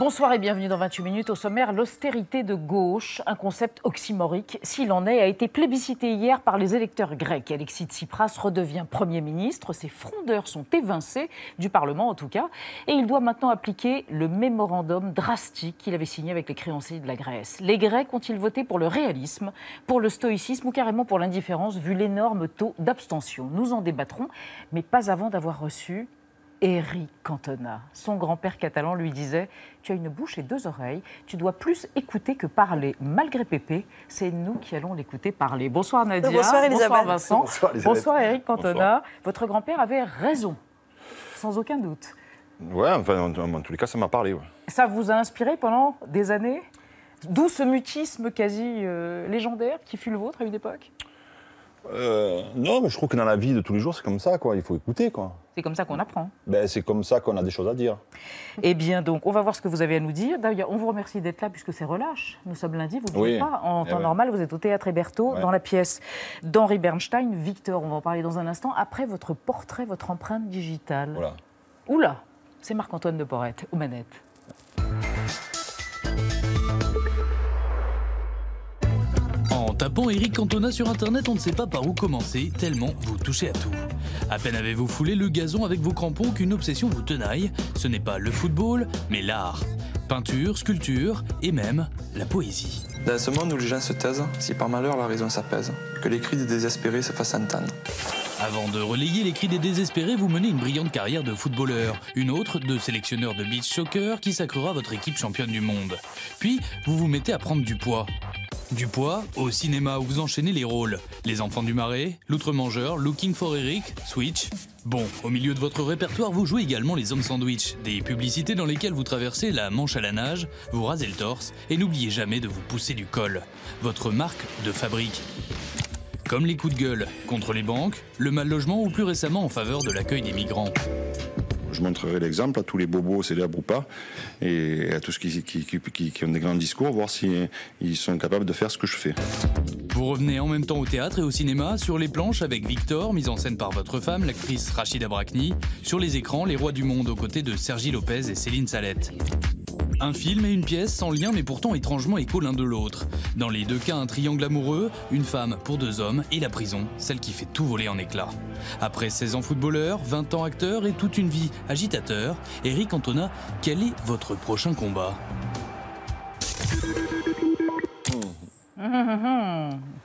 Bonsoir et bienvenue dans 28 minutes. Au sommaire, l'austérité de gauche, un concept oxymorique, s'il en est, a été plébiscité hier par les électeurs grecs. Alexis Tsipras redevient Premier ministre. Ses frondeurs sont évincés, du Parlement en tout cas, et il doit maintenant appliquer le mémorandum drastique qu'il avait signé avec les créanciers de la Grèce. Les Grecs ont-ils voté pour le réalisme, pour le stoïcisme ou carrément pour l'indifférence, vu l'énorme taux d'abstention? Nous en débattrons, mais pas avant d'avoir reçu Éric Cantona. Son grand-père catalan lui disait « Tu as une bouche et deux oreilles, tu dois plus écouter que parler. » Malgré Pépé, c'est nous qui allons l'écouter parler. Bonsoir Nadia. Bonsoir Elisabeth. Bonsoir Vincent. Bonsoir Elisabeth. Bonsoir Éric Cantona. Bonsoir. Votre grand-père avait raison, sans aucun doute. Ouais, enfin, en tous les cas, ça m'a parlé. Ouais. Ça vous a inspiré pendant des années? D'où ce mutisme quasi légendaire qui fut le vôtre à une époque? Non, mais je trouve que dans la vie de tous les jours, c'est comme ça, quoi. Il faut écouter, quoi. C'est comme ça qu'on apprend. Ben, c'est comme ça qu'on a des choses à dire. Eh bien, donc, on va voir ce que vous avez à nous dire. D'ailleurs, on vous remercie d'être là puisque c'est relâche. Nous sommes lundi, vous ne jouez pas. En temps normal, vous êtes au Théâtre Hébertot, dans la pièce d'Henri Bernstein. Victor, on va en parler dans un instant. Après votre portrait, votre empreinte digitale. Voilà. Oula, c'est Marc-Antoine de Porrette, aux manettes. En tapant Éric Cantona sur Internet, on ne sait pas par où commencer, tellement vous touchez à tout. À peine avez-vous foulé le gazon avec vos crampons qu'une obsession vous tenaille. Ce n'est pas le football, mais l'art. Peinture, sculpture et même la poésie. Dans ce monde où les gens se taisent, si par malheur la raison s'apaise, que les cris des désespérés se fassent entendre. Avant de relayer les cris des désespérés, vous menez une brillante carrière de footballeur, une autre de sélectionneur de beach soccer qui sacrera votre équipe championne du monde. Puis, vous vous mettez à prendre du poids. Du poids au cinéma où vous enchaînez les rôles. Les Enfants du Marais, L'Outre-Mangeur, Looking for Eric, Switch. Bon, au milieu de votre répertoire, vous jouez également les hommes sandwich, des publicités dans lesquelles vous traversez la Manche à la nage, vous rasez le torse et n'oubliez jamais de vous pousser du col. Votre marque de fabrique. Comme les coups de gueule contre les banques, le mal logement ou plus récemment en faveur de l'accueil des migrants. Je montrerai l'exemple à tous les bobos célèbres ou pas, et à tous ceux qui ont des grands discours, voir s'ils sont capables de faire ce que je fais. Vous revenez en même temps au théâtre et au cinéma, sur les planches avec Victor, mise en scène par votre femme, l'actrice Rachida Brakni, sur les écrans, les rois du monde aux côtés de Sergi Lopez et Céline Salette. Un film et une pièce sans lien mais pourtant étrangement échos l'un de l'autre. Dans les deux cas, un triangle amoureux, une femme pour deux hommes et la prison, celle qui fait tout voler en éclats. Après 16 ans footballeur, 20 ans acteur et toute une vie agitateur, Éric Cantona, quel est votre prochain combat?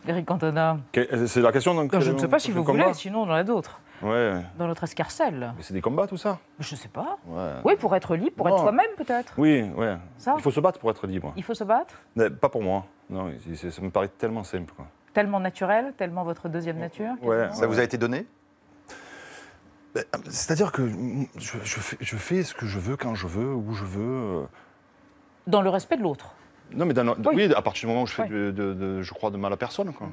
Éric Cantona. C'est la question donc. Je ne sais pas si vous voulez, sinon on en a d'autres. Ouais. Dans notre escarcelle. Mais c'est des combats tout ça. Je ne sais pas. Ouais. Oui, pour être libre, pour être soi-même peut-être. Oui, ouais. Ça Il faut se battre pour être libre. Il faut se battre. Mais pas pour moi. Non, ça me paraît tellement simple, quoi. Tellement naturel, tellement votre deuxième nature. Ouais. Ça vous a été donné? C'est-à-dire que je fais ce que je veux, quand je veux, où je veux. Dans le respect de l'autre. Non, mais Oui. oui, à partir du moment où je fais, je crois, de mal à personne, quoi.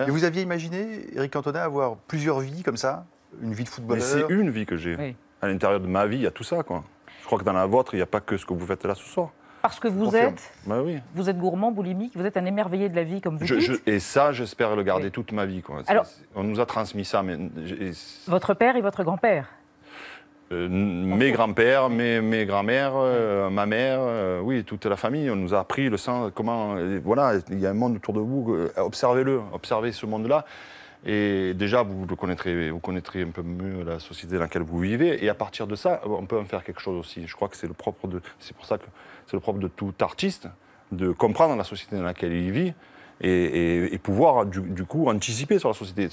Et vous aviez imaginé, Éric Cantona, avoir plusieurs vies comme ça? Une vie de Mais footballeur? c'est une vie que j'ai. Oui. À l'intérieur de ma vie, il y a tout ça, quoi. Je crois que dans la vôtre, il n'y a pas que ce que vous faites là ce soir. Parce que vous Confirme. êtes, Bah oui. vous êtes gourmand, boulimique, vous êtes un émerveillé de la vie, comme vous dites. Et ça, j'espère le garder Oui. toute ma vie, quoi. Alors- On nous a transmis ça, mais Votre père et votre grand-père. mes grands-pères, mes grands-mères, ma mère, oui, toute la famille, on nous a appris le sens, comment, voilà, il y a un monde autour de vous, observez-le, observez ce monde-là, et déjà vous connaîtrez un peu mieux la société dans laquelle vous vivez, et à partir de ça, on peut en faire quelque chose aussi. Je crois que c'est pour ça que c'est le propre de tout artiste, de comprendre la société dans laquelle il vit, et pouvoir, du coup, anticiper sur la société.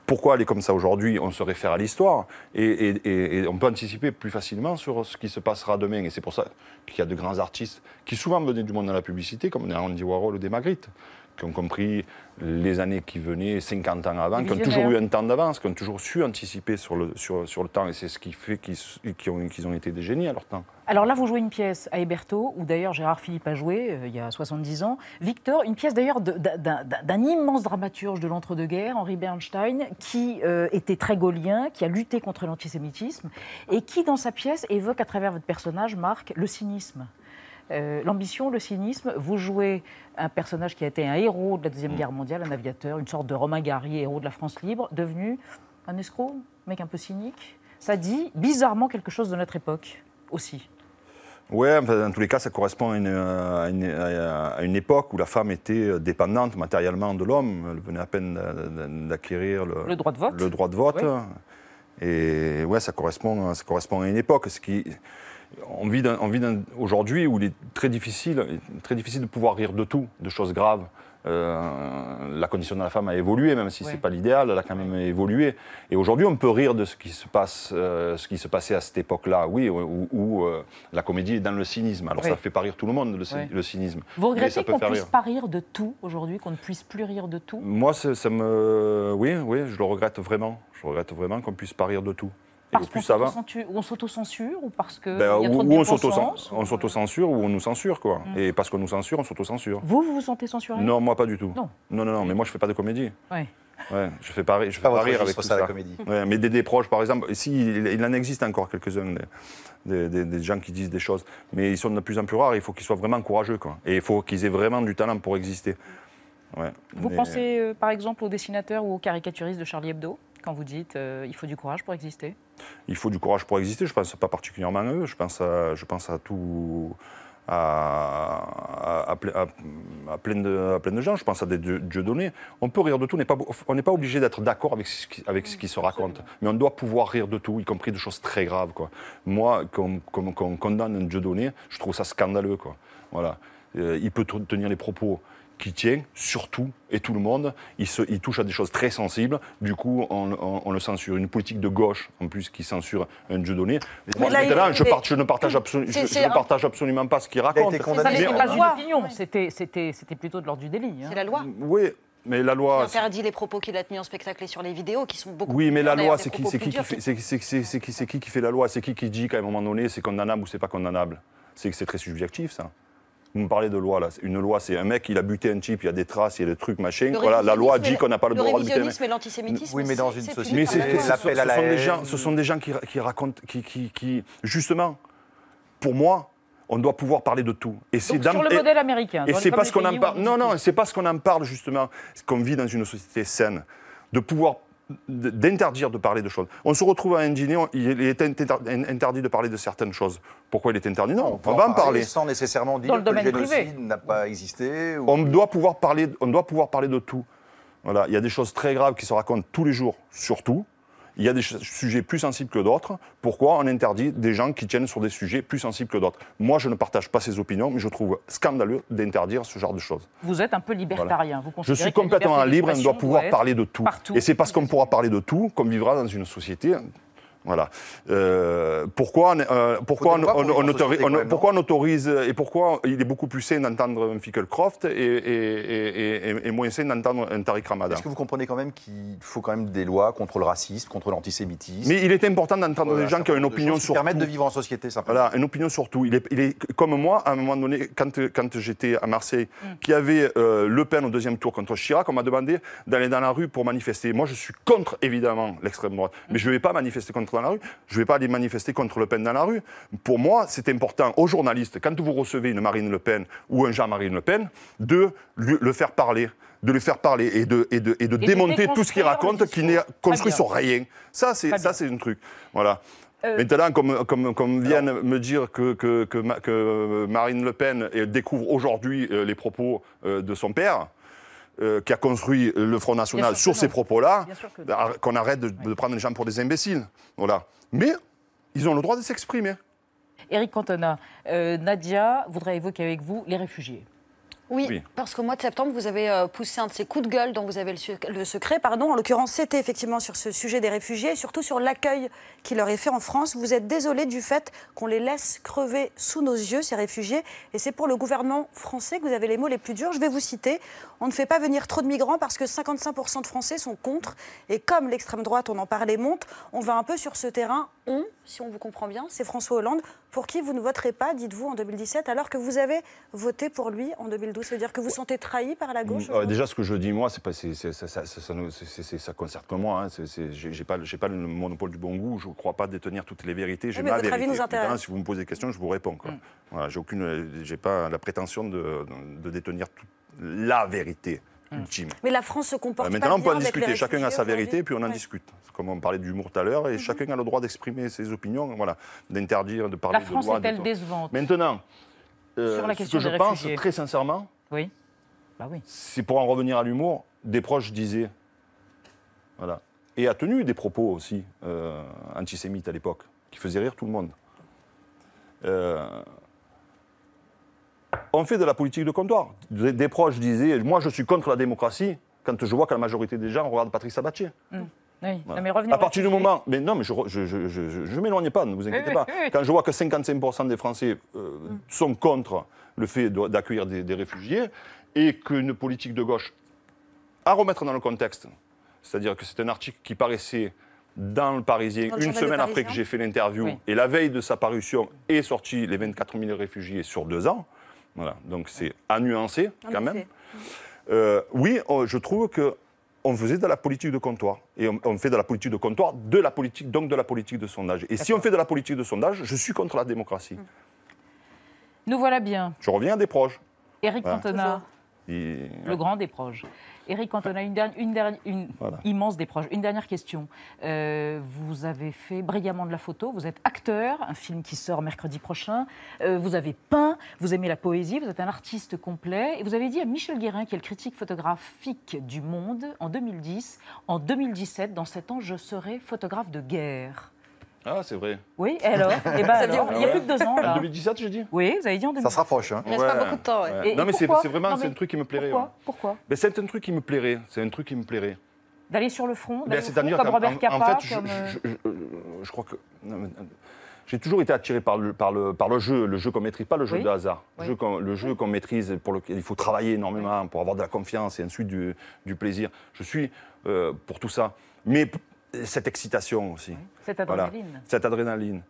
Pourquoi elle est comme ça aujourd'hui? On se réfère à l'histoire et on peut anticiper plus facilement sur ce qui se passera demain. Et c'est pour ça qu'il y a de grands artistes qui souvent venaient du monde de la publicité, comme des Andy Warhol ou des Magritte, qui ont compris les années qui venaient 50 ans avant, qui ont toujours eu un temps d'avance, qui ont toujours su anticiper sur le temps. Et c'est ce qui fait qu'ils ont été des génies à leur temps. Alors là, vous jouez une pièce à Hébertot, où d'ailleurs Gérard Philippe a joué il y a 70 ans. Victor, une pièce d'ailleurs d'un immense dramaturge de l'entre-deux-guerres, Henri Bernstein, qui était très gaulien, qui a lutté contre l'antisémitisme, et qui, dans sa pièce, évoque à travers votre personnage, Marc, le cynisme. L'ambition, le cynisme, vous jouez un personnage qui a été un héros de la Deuxième Guerre mondiale, un aviateur, une sorte de Romain Gary, héros de la France libre, devenu un escroc, un mec un peu cynique. Ça dit bizarrement quelque chose de notre époque aussi. Ouais, enfin, dans tous les cas, ça correspond à une époque où la femme était dépendante matériellement de l'homme. Elle venait à peine d'acquérir le droit de vote. Le droit de vote. Oui. Et ouais, ça correspond à une époque. On vit aujourd'hui où il est très difficile de pouvoir rire de tout, de choses graves. La condition de la femme a évolué, même si ce n'est pas l'idéal, elle a quand même évolué. Et aujourd'hui, on peut rire de ce qui se passait à cette époque-là, oui, où la comédie est dans le cynisme. Alors ça ne fait pas rire tout le monde, le cynisme. Vous regrettez qu'on ne puisse pas rire de tout aujourd'hui, qu'on ne puisse plus rire de tout? Moi, oui, je le regrette vraiment. Je regrette vraiment qu'on ne puisse pas rire de tout. Parce qu'on s'auto-censure ou parce qu'il y a trop de bien-pensance? On s'auto-censure ou on nous censure, quoi. Et parce qu'on nous censure, on s'auto-censure. Vous vous sentez censuré? Non, moi pas du tout. Non, mais moi je fais pas de comédie. Ouais, je fais pas rire avec tout ça. La comédie. Ouais, mais des proches, par exemple, il en existe encore quelques-uns, des gens qui disent des choses, mais ils sont de plus en plus rares. Il faut qu'ils soient vraiment courageux, quoi. Et il faut qu'ils aient vraiment du talent pour exister. Ouais. Vous pensez, par exemple, aux dessinateurs ou aux caricaturistes de Charlie Hebdo, quand vous dites il faut du courage pour exister? Il faut du courage pour exister. Je pense pas particulièrement à eux. Je pense à tout. À plein de gens. Je pense à des Dieudonné. On peut rire de tout. On n'est pas obligé d'être d'accord avec ce qui se raconte. Mais on doit pouvoir rire de tout, y compris de choses très graves, quoi. Moi, qu'on condamne un Dieudonné, je trouve ça scandaleux, quoi. Voilà. Il peut tenir les propos qui tient, surtout, et tout le monde, il touche à des choses très sensibles, du coup, on le censure. Une politique de gauche, en plus, qui censure un Dieudonné. Moi, je ne partage absolument pas ce qu'il raconte. Ça n'est pas une opinion, c'était plutôt de l'ordre du délit. C'est la loi. Oui. Mais la loi... Il interdit les propos qu'il a tenus en spectacle et sur les vidéos, qui sont beaucoup... Oui, mais la loi, c'est qui fait la loi? C'est qui dit qu'à un moment donné, c'est condamnable ou c'est pas condamnable? C'est très subjectif, ça. Vous me parlez de loi, là. Une loi, c'est un mec, il a buté un type, il y a des traces, il y a des trucs, machin. Voilà, la loi dit qu'on n'a pas le droit de buter un mec. Le révisionnisme et l'antisémitisme, oui, mais dans une société, mais ce sont des gens qui racontent, justement, pour moi, on doit pouvoir parler de tout. Et c'est sur le modèle américain. Et c'est parce qu'on en parle. Non, c'est parce qu'on en parle, justement, qu'on vit dans une société saine, de pouvoir d'interdire de parler de choses. On se retrouve à un dîner, il est interdit de parler de certaines choses. Pourquoi il est interdit? Non, on va en parler. Sans nécessairement dire que le génocide n'a pas existé. Ou... On doit pouvoir parler de tout. Voilà. Il y a des choses très graves qui se racontent tous les jours, surtout. Il y a des sujets plus sensibles que d'autres. Pourquoi on interdit des gens qui tiennent sur des sujets plus sensibles que d'autres? Moi, je ne partage pas ces opinions, mais je trouve scandaleux d'interdire ce genre de choses. Vous êtes un peu libertarien. Voilà. Je suis complètement libre et on doit pouvoir parler de tout. Partout. Et c'est parce qu'on pourra parler de tout qu'on vivra dans une société... Voilà. Pourquoi on autorise et pourquoi il est beaucoup plus sain d'entendre un Finkielkraut et moins sain d'entendre un Tariq Ramadan? Est-ce que vous comprenez quand même qu'il faut quand même des lois contre le racisme, contre l'antisémitisme? Mais il est important d'entendre des gens qui ont une opinion sur tout. Permettre de vivre en société, simplement. Voilà, une opinion sur tout. Il est comme moi, à un moment donné, quand j'étais à Marseille, qui avait Le Pen au deuxième tour contre Chirac, on m'a demandé d'aller dans la rue pour manifester. Moi, je suis contre, évidemment, l'extrême droite. Mais je ne vais pas manifester contre dans la rue, je ne vais pas aller manifester contre Le Pen dans la rue. Pour moi, c'est important aux journalistes, quand vous recevez une Marine Le Pen ou un Jean-Marie Le Pen, de le faire parler, de le faire parler et de démonter tout ce qu'il raconte qui n'est construit sur rien. Ça, c'est un truc. Voilà. Maintenant, comme viennent me dire que Marine Le Pen découvre aujourd'hui les propos de son père, qui a construit le Front National sur ces propos-là, qu'on arrête de prendre les gens pour des imbéciles. Voilà. Mais ils ont le droit de s'exprimer. Éric Cantona, Nadia voudrait évoquer avec vous les réfugiés. Oui, parce qu'au mois de septembre, vous avez poussé un de ces coups de gueule dont vous avez le secret. En l'occurrence, c'était effectivement sur ce sujet des réfugiés et surtout sur l'accueil qui leur est fait en France. Vous êtes désolé du fait qu'on les laisse crever sous nos yeux, ces réfugiés. Et c'est pour le gouvernement français que vous avez les mots les plus durs. Je vais vous citer. On ne fait pas venir trop de migrants parce que 55% de Français sont contre. Et comme l'extrême droite, on en parlait, monte, on va un peu sur ce terrain. Si on vous comprend bien, c'est François Hollande, pour qui vous ne voterez pas, dites-vous, en 2017, alors que vous avez voté pour lui en 2012. Ça veut dire que vous sentez trahi par la gauche? Déjà, ce que je dis, moi, ça concerne que moi. J'ai pas le monopole du bon goût. Je ne crois pas détenir toutes les vérités. J'ai ma vérité. Avis nous intéresse. Si vous me posez des questions, je vous réponds. Voilà, j'ai pas la prétention de détenir la vérité. ultime. Mais la France se comporte Maintenant, pas on peut bien en avec les discuter. Chacun a réfugiés sa vérité, aujourd'hui. puis on en Ouais. discute. Comme on parlait d'humour tout à l'heure, et chacun a le droit d'exprimer ses opinions, voilà, d'interdire, de parler La de France loi. est-elle décevante? Maintenant, Sur la ce question que je des pense, réfugiés. très sincèrement, Oui. Bah oui. c'est pour en revenir à l'humour, des proches disaient, voilà, et a tenu des propos aussi antisémites à l'époque, qui faisaient rire tout le monde. On fait de la politique de comptoir. Des proches disaient, moi je suis contre la démocratie, quand je vois que la majorité des gens regardent Patrick Sabatier. Oui. Voilà. Non, mais revenir À partir du au sujet. moment. Mais non, mais je m'éloigne pas, ne vous inquiétez Oui, pas. oui, oui. Quand je vois que 55% des Français sont contre le fait d'accueillir des réfugiés et qu'une politique de gauche, à remettre dans le contexte, c'est-à-dire que c'est un article qui paraissait dans le Parisien Dans le une journal Le semaine après Parisien. que j'ai fait l'interview, Oui. et la veille de sa parution est sorti les 24 000 réfugiés sur 2 ans. Voilà, donc c'est à nuancer En quand même. effet. Oui, je trouve que on faisait de la politique de comptoir. Et on fait de la politique de comptoir, de la politique de sondage. Et si on fait de la politique de sondage, je suis contre la démocratie. Nous voilà bien. Je reviens à des proches. Éric Voilà. Cantona, Et- le grand des proches. Éric Cantona, une Voilà. immense des proches. Une dernière question. Vous avez fait brillamment de la photo, vous êtes acteur, un film qui sort mercredi prochain. Vous avez peint, vous aimez la poésie, vous êtes un artiste complet. Et vous avez dit à Michel Guérin, qui est le critique photographique du Monde, en 2010, en 2017, dans 7 ans, je serai photographe de guerre. Ah, c'est vrai. Oui, et alors Eh ben Ça veut dire alors, il y a plus de 2 ans, En là. 2017, j'ai dit. Oui, vous avez dit en 2017. Ça se rapproche. Hein. Il reste pas beaucoup de temps. Ouais. Et Non, mais c'est pourquoi vraiment Non, c'est mais un truc qui me plairait. Pourquoi ouais. Pourquoi Ben, c'est un truc qui me plairait. C'est un truc qui me plairait. D'aller sur le front, Ben, d'aller au front, c'est-à-dire comme qu'en Robert Capa, en fait, comme... je crois que j'ai toujours été attiré par le jeu qu'on maîtrise, pas le jeu Oui. de hasard, Oui. le jeu qu'on maîtrise, pour lequel il faut travailler énormément pour avoir de la confiance et ensuite du plaisir. Je suis pour tout ça, mais cette excitation aussi, cette adrénaline. cette adrénaline.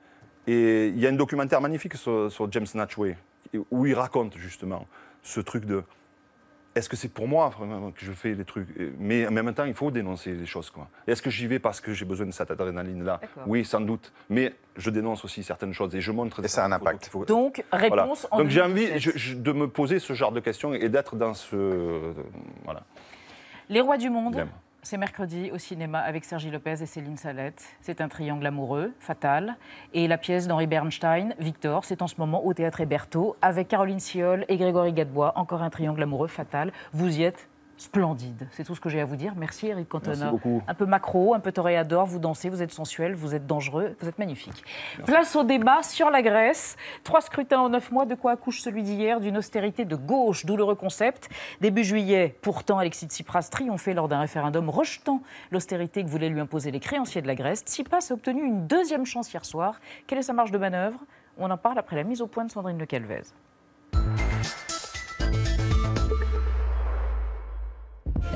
Et il y a un documentaire magnifique sur James Natchway où il raconte justement ce truc de est-ce que c'est pour moi vraiment que je fais les trucs? Mais en même temps, il faut dénoncer les choses, quoi. Est-ce que j'y vais parce que j'ai besoin de cette adrénaline-là? D'accord. Oui, sans doute. Mais je dénonce aussi certaines choses et je montre... Et ça a un impact. Il faut- Donc, voilà. réponse en Donc j'ai envie 2017. de me poser ce genre de questions et d'être dans ce... voilà. Les Rois du Monde, J'aime. c'est mercredi au cinéma avec Sergi Lopez et Céline Salette. C'est un triangle amoureux, fatal. Et la pièce d'Henri Bernstein, Victor, c'est en ce moment au Théâtre Hébertot avec Caroline Siol et Grégory Gadebois. Encore un triangle amoureux, fatal. Vous y êtes splendide. C'est tout ce que j'ai à vous dire. Merci Éric Cantona. Merci beaucoup. Un peu macro, un peu toréador, vous dansez, vous êtes sensuel, vous êtes dangereux, vous êtes magnifique. Place au débat sur la Grèce. 3 scrutins en 9 mois, de quoi accouche celui d'hier? D'une austérité de gauche, douloureux concept. Début juillet, pourtant, Alexis Tsipras triomphait lors d'un référendum rejetant l'austérité que voulaient lui imposer les créanciers de la Grèce. Tsipras a obtenu une deuxième chance hier soir. Quelle est sa marge de manœuvre? On en parle après la mise au point de Sandrine Le Calvez.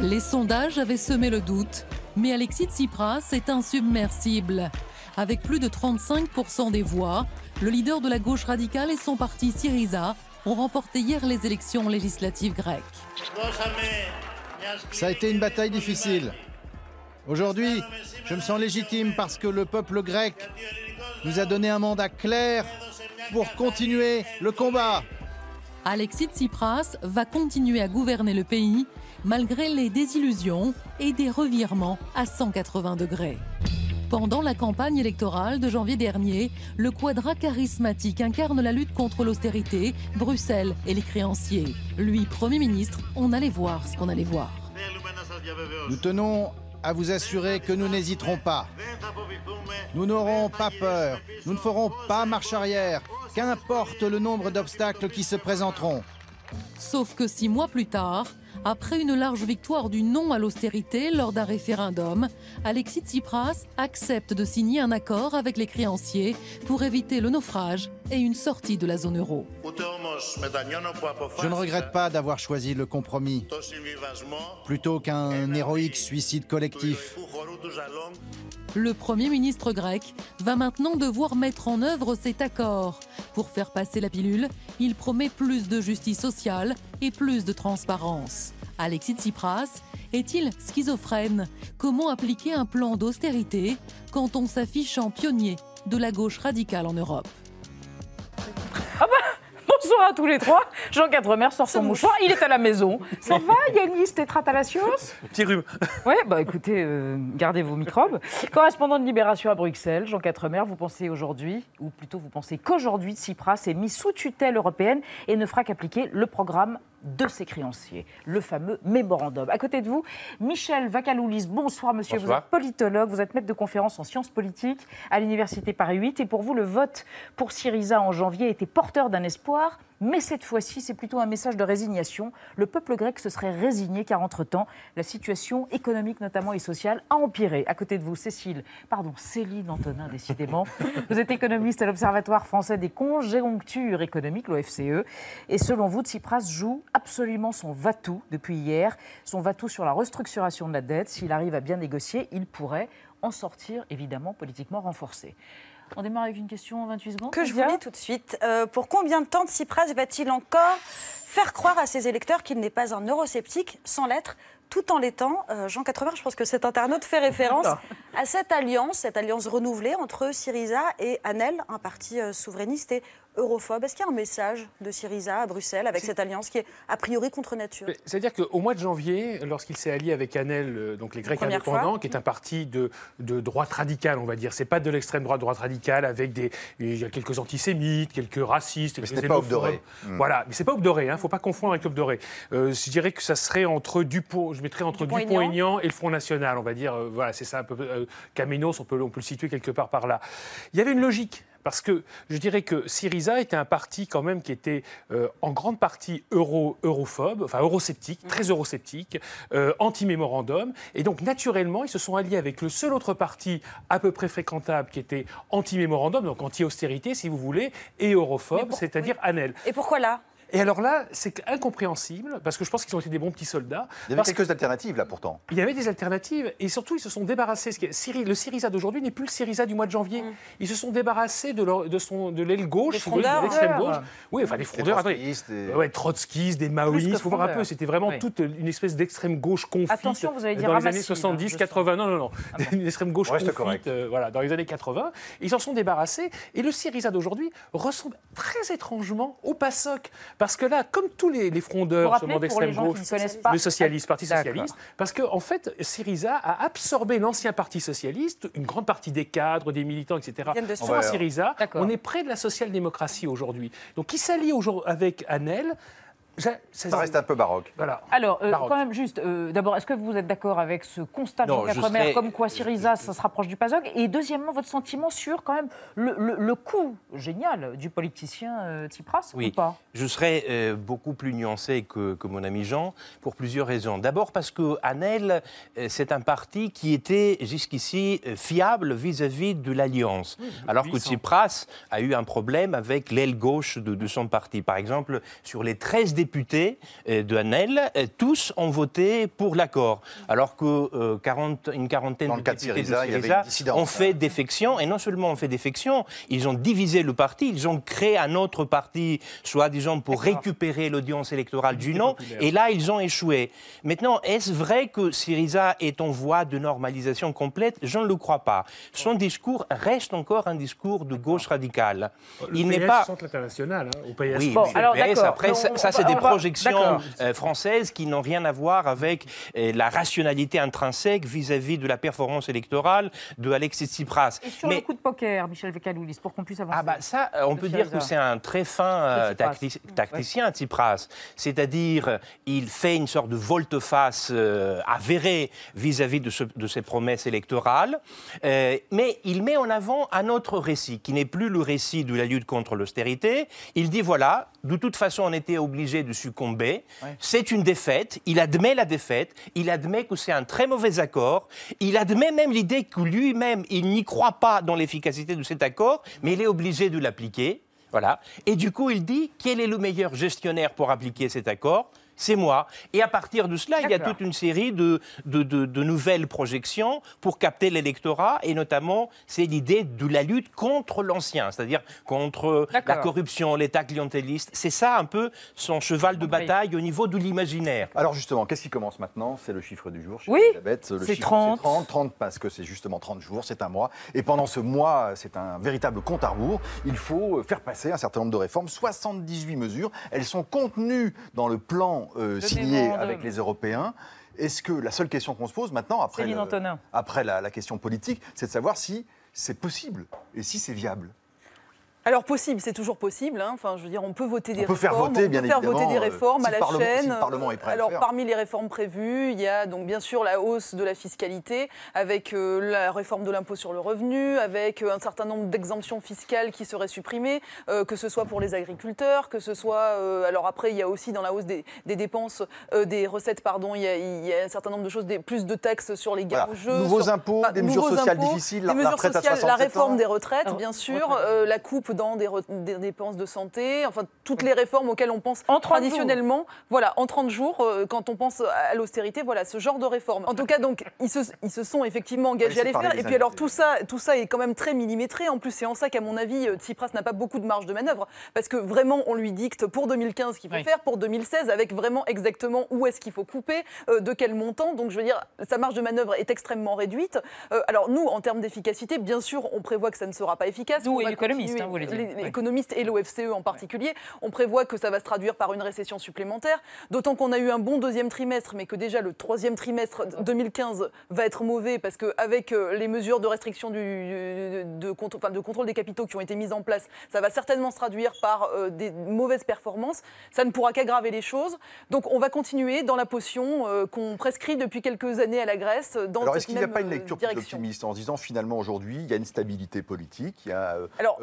Les sondages avaient semé le doute, mais Alexis Tsipras est insubmersible. Avec plus de 35% des voix, le leader de la gauche radicale et son parti Syriza ont remporté hier les élections législatives grecques. Ça a été une bataille difficile. Aujourd'hui, je me sens légitime parce que le peuple grec nous a donné un mandat clair pour continuer le combat. Alexis Tsipras va continuer à gouverner le pays malgré les désillusions et des revirements à 180 degrés. Pendant la campagne électorale de janvier dernier, le quadra charismatique incarne la lutte contre l'austérité, Bruxelles et les créanciers. Lui, Premier ministre, on allait voir ce qu'on allait voir. Nous tenons à vous assurer que nous n'hésiterons pas. Nous n'aurons pas peur, nous ne ferons pas marche arrière, qu'importe le nombre d'obstacles qui se présenteront. Sauf que 6 mois plus tard, après une large victoire du non à l'austérité lors d'un référendum, Alexis Tsipras accepte de signer un accord avec les créanciers pour éviter le naufrage et une sortie de la zone euro. Je ne regrette pas d'avoir choisi le compromis, plutôt qu'un héroïque suicide collectif. Le Premier ministre grec va maintenant devoir mettre en œuvre cet accord. Pour faire passer la pilule, il promet plus de justice sociale et plus de transparence. Alexis Tsipras est-il schizophrène? Comment appliquer un plan d'austérité quand on s'affiche en pionnier de la gauche radicale en Europe? Bonsoir à tous les trois. Jean Quatremer sort son mouchoir, il est à la maison. Ça va, Yanis Tétratalassios? Petit rhume. Oui, bah écoutez, gardez vos microbes. Correspondant de Libération à Bruxelles, Jean Quatremer, vous pensez aujourd'hui, ou plutôt vous pensez qu'aujourd'hui, Tsipras est mis sous tutelle européenne et ne fera qu'appliquer le programme de ses créanciers, le fameux mémorandum. À côté de vous, Michel Vacaloulis. Bonsoir, monsieur. Bonsoir. Vous êtes politologue, vous êtes maître de conférence en sciences politiques à l'Université Paris 8. Et pour vous, le vote pour Syriza en janvier était porteur d'un espoir. Mais cette fois-ci, c'est plutôt un message de résignation. Le peuple grec se serait résigné car, entre-temps, la situation économique, notamment, et sociale, a empiré. À côté de vous, Céline Antonin, décidément. Vous êtes économiste à l'Observatoire français des conjonctures économiques, l'OFCE. Et selon vous, Tsipras joue absolument son va-tout depuis hier. Son va-tout sur la restructuration de la dette. S'il arrive à bien négocier, il pourrait en sortir, évidemment, politiquement renforcé. On démarre avec une question en 28 secondes. Que je vous lis tout de suite. Pour combien de temps Tsipras va-t-il encore faire croire à ses électeurs qu'il n'est pas un eurosceptique sans l'être, tout en l'étant? Jean Quatremer, je pense que cet internaute fait référence à cette alliance renouvelée entre Syriza et ANEL, un parti souverainiste et europhobe. Est-ce qu'il y a un message de Syriza à Bruxelles avec cette alliance qui est a priori contre nature? C'est-à-dire qu'au mois de janvier, lorsqu'il s'est allié avec ANEL, donc les Grecs indépendants, qui est un parti de droite radicale, on va dire. C'est pas de l'extrême droite radicale avec il y a quelques antisémites, quelques racistes, quelques xénophobes. Pas Aube Dorée. Voilà, mais c'est pas Aube Dorée, faut pas confondre avec Aube Dorée. Je dirais que ça serait entre Dupont-Aignan et le Front National, on va dire. Voilà, c'est ça un peu. Camino, on peut le situer quelque part par là. Il y avait une logique. Parce que je dirais que Syriza était un parti quand même qui était en grande partie europhobe, enfin eurosceptique, très eurosceptique, anti-mémorandum. Et donc naturellement, ils se sont alliés avec le seul autre parti à peu près fréquentable qui était anti-mémorandum, donc anti-austérité si vous voulez, et europhobe, c'est-à-dire ANEL. Et pourquoi là ? Et alors là, c'est incompréhensible, parce que je pense qu'ils ont été des bons petits soldats. Il y avait quelques alternatives, là, pourtant. Il y avait des alternatives, et surtout, ils se sont débarrassés. Le Syriza d'aujourd'hui n'est plus le Syriza du mois de janvier. Ils se sont débarrassés de l'aile gauche, de l'extrême gauche. Oui, enfin, des frondeurs. Trotskistes, des maoïstes. Il faut voir un peu, c'était vraiment toute une espèce d'extrême gauche confite. Attention, vous allez dire dans les années 70, 80. Non. Une extrême gauche confite, dans les années 80. Ils s'en sont débarrassés, et le Syriza d'aujourd'hui ressemble très étrangement au PASOK. Parce que là, comme tous les frondeurs d'extrême gauche, le socialiste, Parti socialiste, parce qu'en fait, Syriza a absorbé l'ancien Parti socialiste, une grande partie des cadres, des militants, etc. Sur Syriza, on est près de la social-démocratie aujourd'hui. Donc, qui s'allie avec ANEL. Ça reste un peu baroque. Voilà. Alors, quand même, juste, d'abord, est-ce que vous êtes d'accord avec ce constat de Jean Quatremer, comme quoi Syriza, ça se rapproche du PASOK? Et deuxièmement, votre sentiment sur, quand même, le coup génial du politicien Tsipras, ou pas? Je serais beaucoup plus nuancé que mon ami Jean, pour plusieurs raisons. D'abord parce que ANEL, c'est un parti qui était jusqu'ici fiable vis-à-vis de l'Alliance. Alors que Tsipras a eu un problème avec l'aile gauche de son parti. Par exemple, sur les 13 députés de ANEL, tous ont voté pour l'accord, alors que une quarantaine de députés de Syriza ont fait défection, et non seulement ont fait défection, ils ont divisé le parti, ils ont créé un autre parti, soi-disant pour récupérer l'audience électorale du non, et là ils ont échoué. Maintenant, est-ce vrai que Syriza est en voie de normalisation complète? Je ne le crois pas. Son discours reste encore un discours de gauche radicale. Il n'est pas l'international, au PS. Oui, le PS, après, ça c'est des projections françaises qui n'ont rien à voir avec la rationalité intrinsèque vis-à-vis de la performance électorale de Alexis Tsipras. Et sur le coup de poker, Michel Vacaloulis, pour qu'on puisse avancer. Ça, on peut dire que c'est un très fin tacticien, Tsipras. C'est-à-dire, il fait une sorte de volte-face avérée vis-à-vis de ses promesses électorales, mais il met en avant un autre récit, qui n'est plus le récit de la lutte contre l'austérité. Il dit, voilà, de toute façon, on était obligé de succomber. C'est une défaite. Il admet la défaite. Il admet que c'est un très mauvais accord. Il admet même l'idée que lui-même, il n'y croit pas dans l'efficacité de cet accord, mais il est obligé de l'appliquer. Voilà. Et du coup, il dit, quel est le meilleur gestionnaire pour appliquer cet accord? c'est moi. Et à partir de cela, il y a toute une série de nouvelles projections pour capter l'électorat, et notamment, c'est l'idée de la lutte contre l'ancien, c'est-à-dire contre la corruption, l'État clientéliste. C'est ça un peu son cheval de bataille au niveau de l'imaginaire. Alors justement, qu'est-ce qui commence maintenant? C'est le chiffre du jour chez Oui, Elisabeth. Le c'est chiffre, 30. c'est 30 parce que c'est justement 30 jours, c'est un mois. Et pendant ce mois, c'est un véritable compte à rebours. Il faut faire passer un certain nombre de réformes, 78 mesures. Elles sont contenues dans le plan signé avec les Européens. Est-ce que la seule question qu'on se pose maintenant, après la question politique, c'est de savoir si c'est possible et si c'est viable? Alors possible, c'est toujours possible. Hein. Enfin, je veux dire, on peut voter des réformes. Faire voter, bien évidemment, voter des réformes à la chaîne. Si le Parlement est prêt à le faire. Parmi les réformes prévues, il y a donc bien sûr la hausse de la fiscalité, avec la réforme de l'impôt sur le revenu, avec un certain nombre d'exemptions fiscales qui seraient supprimées, que ce soit pour les agriculteurs, que ce soit. Alors après, il y a aussi dans la hausse des dépenses, des recettes, pardon, il y a un certain nombre de choses, plus de taxes sur les garageux. Nouveaux impôts, des mesures sociales difficiles, la retraite à 67 ans. La réforme des retraites, bien sûr, la coupe dans des dépenses de santé, enfin toutes les réformes auxquelles on pense traditionnellement. Voilà, en 30 jours, quand on pense à l'austérité, voilà, ce genre de réforme. En tout cas, donc, ils se sont effectivement engagés à les faire. Et puis alors, tout ça est quand même très millimétré. En plus, c'est en ça qu'à mon avis, Tsipras n'a pas beaucoup de marge de manœuvre. Parce que vraiment, on lui dicte pour 2015 ce qu'il faut faire, pour 2016, avec vraiment exactement où est-ce qu'il faut couper, de quel montant. Donc, je veux dire, sa marge de manœuvre est extrêmement réduite. Alors, nous, en termes d'efficacité, bien sûr, on prévoit que ça ne sera pas efficace. Nous et l'économiste, vous voulez dire. Les économistes et l'OFCE en particulier, on prévoit que ça va se traduire par une récession supplémentaire, d'autant qu'on a eu un bon deuxième trimestre, mais que déjà le troisième trimestre 2015 va être mauvais, parce qu'avec les mesures de restriction de contrôle des capitaux qui ont été mises en place, ça va certainement se traduire par des mauvaises performances. Ça ne pourra qu'aggraver les choses. Donc on va continuer dans la potion qu'on prescrit depuis quelques années à la Grèce. Alors est-ce qu'il n'y a pas une lecture plus optimiste en se disant finalement aujourd'hui il y a une stabilité politique, il y a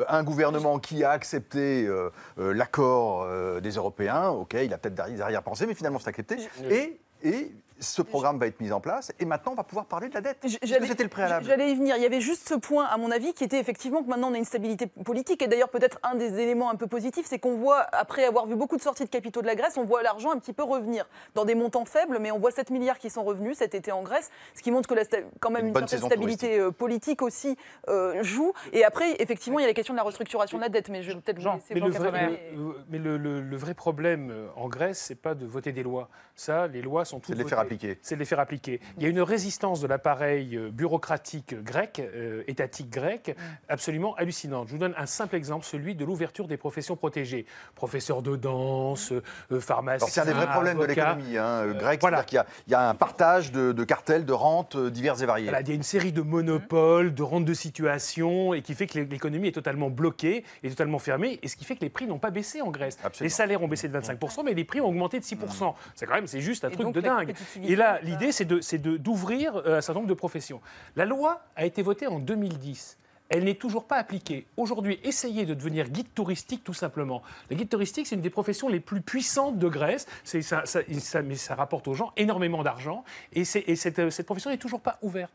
un gouvernement qui a accepté l'accord des Européens, ok, il a peut-être derrière-pensé, mais finalement c'est accepté, et ce programme va être mis en place, et maintenant on va pouvoir parler de la dette. C'était le préalable. J'allais y venir. Il y avait juste ce point, à mon avis, qui était effectivement que maintenant on a une stabilité politique, et d'ailleurs peut-être un des éléments un peu positifs, c'est qu'on voit, après avoir vu beaucoup de sorties de capitaux de la Grèce, on voit l'argent un petit peu revenir dans des montants faibles, mais on voit 7 milliards qui sont revenus cet été en Grèce, ce qui montre que quand même une certaine stabilité politique aussi joue. Et après, effectivement, il y a la question de la restructuration de la dette, mais je vais peut-être vous laisser. Mais le vrai problème en Grèce, c'est pas de voter des lois. Ça, les lois sont toutes votées. C'est de les faire appliquer. Il y a une résistance de l'appareil bureaucratique grec, étatique grec, absolument hallucinante. Je vous donne un simple exemple, celui de l'ouverture des professions protégées. Professeurs de danse, pharmaciens, c'est un des vrais problèmes de l'économie grecque, c'est-à-dire qu'il y a un partage de cartels, de rentes diverses et variées. Voilà, il y a une série de monopoles, de rentes de situation, et qui fait que l'économie est totalement bloquée, et totalement fermée, et ce qui fait que les prix n'ont pas baissé en Grèce. Absolument. Les salaires ont baissé de 25%, mais les prix ont augmenté de 6%. C'est juste un truc de dingue. Et là, l'idée, c'est d'ouvrir un certain nombre de professions. La loi a été votée en 2010. Elle n'est toujours pas appliquée. Aujourd'hui, essayez de devenir guide touristique, tout simplement. Le guide touristique, c'est une des professions les plus puissantes de Grèce. Mais ça rapporte aux gens énormément d'argent. Et cette profession n'est toujours pas ouverte.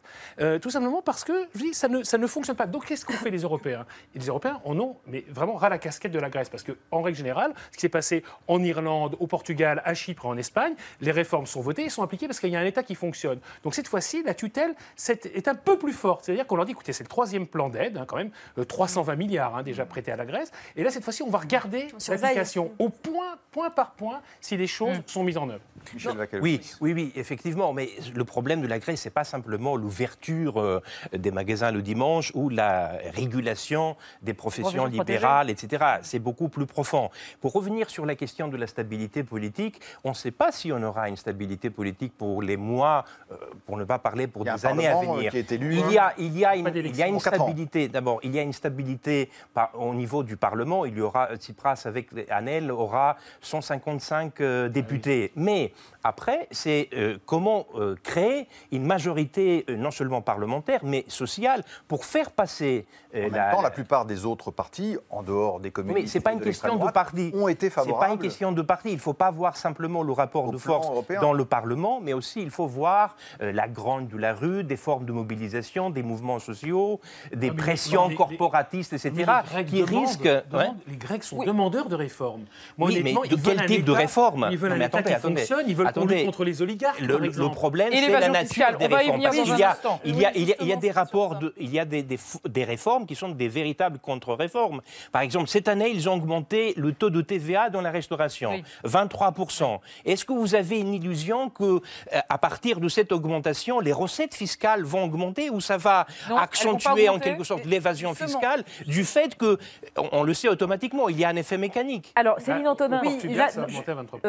Tout simplement parce que, je dis, ça ne fonctionne pas. Donc, qu'est-ce qu'ont fait les Européens? Et les Européens en ont vraiment ras la casquette de la Grèce. Parce qu'en règle générale, ce qui s'est passé en Irlande, au Portugal, à Chypre, en Espagne, les réformes sont votées et sont appliquées parce qu'il y a un État qui fonctionne. Donc, cette fois-ci, la tutelle est un peu plus forte. C'est-à-dire qu'on leur dit, écoutez, c'est le troisième plan d'aide. Quand même, 320 milliards déjà prêtés à la Grèce. Et là, cette fois-ci, on va regarder l'application au point par point si les choses sont mises en œuvre. Oui, effectivement. Mais le problème de la Grèce, ce n'est pas simplement l'ouverture des magasins le dimanche ou la régulation des professions libérales, etc. C'est beaucoup plus profond. Pour revenir sur la question de la stabilité politique, on ne sait pas si on aura une stabilité politique pour les mois, pour ne pas parler pour des années à venir. Qui est élu, il y a une stabilité. D'abord, il y a une stabilité au niveau du Parlement. Il y aura Tsipras avec Anel aura 155 députés. Mais après, c'est comment créer une majorité non seulement parlementaire, mais sociale, pour faire passer... en même temps, la plupart des autres partis, en dehors des communistes, mais c'est pas une question de parti. Ont été favorables. C'est pas une question de parti. Il ne faut pas voir simplement le rapport de force dans le Parlement, mais aussi il faut voir la grogne de la rue, des formes de mobilisation, des mouvements sociaux, des pressions corporatistes, etc. qui risquent... Les Grecs sont demandeurs de réformes. Oui, mais de quel type de réforme? Ils veulent un État qui fonctionne, ils veulent qu'on lutte contre les oligarques, par exemple. Le problème, c'est la nature des réformes. Il y a des rapports, il y a des réformes qui sont des véritables contre-réformes. Par exemple, cette année, ils ont augmenté le taux de TVA dans la restauration, 23%. Est-ce que vous avez une illusion qu'à partir de cette augmentation, les recettes fiscales vont augmenter ou ça va accentuer en quelque sorte l'évasion fiscale du fait que, on le sait automatiquement, il y a un effet mécanique? Alors, Céline Antonin,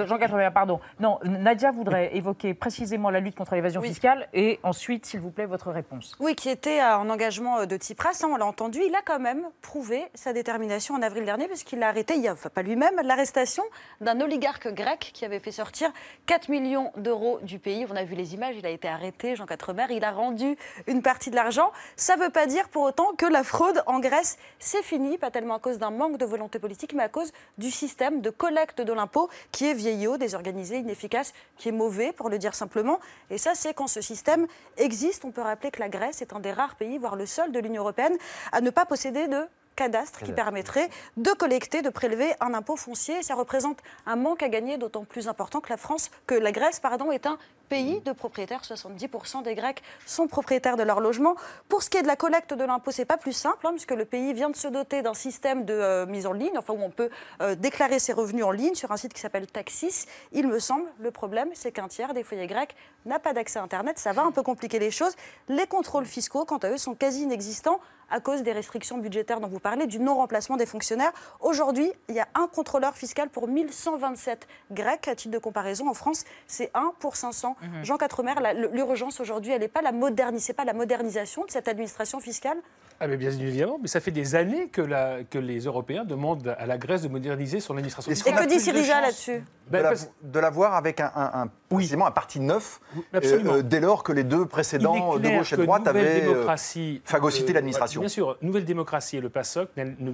Jean Quatremer, pardon. Non, Nadia voudrait évoquer précisément la lutte contre l'évasion fiscale et ensuite, s'il vous plaît, votre réponse. Oui, qui était en engagement de Tsipras, on l'a entendu, il a quand même prouvé sa détermination en avril dernier parce qu'il a arrêté, enfin pas lui-même, l'arrestation d'un oligarque grec qui avait fait sortir 4 millions d'euros du pays. On a vu les images, il a été arrêté, Jean Quatremer, il a rendu une partie de l'argent. Ça ne veut pas dire pour autant que la fraude en Grèce, c'est fini, pas tellement à cause d'un manque de volonté politique, mais à cause du système de collecte de l'impôt qui est vieillot, désorganisé, inefficace, qui est mauvais, pour le dire simplement. Et ça, c'est quand ce système existe. On peut rappeler que la Grèce est un des rares pays, voire le seul de l'Union européenne, à ne pas posséder de cadastre qui permettrait de collecter, de prélever un impôt foncier. Ça représente un manque à gagner d'autant plus important que la Grèce est un pays de propriétaires. 70% des Grecs sont propriétaires de leur logement. Pour ce qui est de la collecte de l'impôt, c'est pas plus simple, puisque le pays vient de se doter d'un système de mise en ligne, où on peut déclarer ses revenus en ligne sur un site qui s'appelle Taxis. Il me semble, le problème, c'est qu'un tiers des foyers grecs n'a pas d'accès à Internet. Ça va un peu compliquer les choses. Les contrôles fiscaux, quant à eux, sont quasi inexistants à cause des restrictions budgétaires dont vous parlez, du non-remplacement des fonctionnaires. Aujourd'hui, il y a un contrôleur fiscal pour 1127 Grecs. À titre de comparaison, en France, c'est 1 pour 500. Jean Quatremer, l'urgence aujourd'hui, elle n'est pas la modernisation de cette administration fiscale? Ah mais bien évidemment, mais ça fait des années que les Européens demandent à la Grèce de moderniser son administration fiscale. Et que dit Syriza là-dessus? De l'avoir avec un parti neuf, dès lors que les deux précédents de gauche et de droite avaient phagocyté l'administration. Bien sûr, Nouvelle Démocratie et le PASOK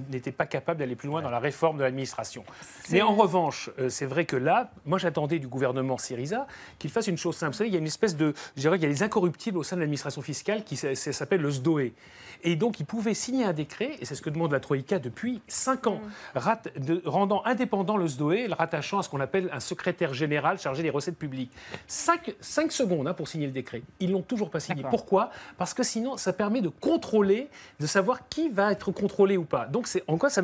n'étaient pas capables d'aller plus loin dans la réforme de l'administration. Mais en revanche, c'est vrai que là, moi j'attendais du gouvernement Syriza qu'il fasse une chose simple. Vous savez, il y a une espèce de... Je dirais qu'il y a des incorruptibles au sein de l'administration fiscale qui s'appelle le SDOE. Et donc, il pouvait signer un décret, et c'est ce que demande la Troïka depuis 5 ans, rendant indépendant le SDOE et le rattachant à ce qu'on appelle un secrétaire général chargé des recettes publiques. 5 secondes pour signer le décret. Ils ne l'ont toujours pas signé. Pourquoi? Parce que sinon, ça permet de contrôler, de savoir qui va être contrôlé ou pas. Donc, en quoi ça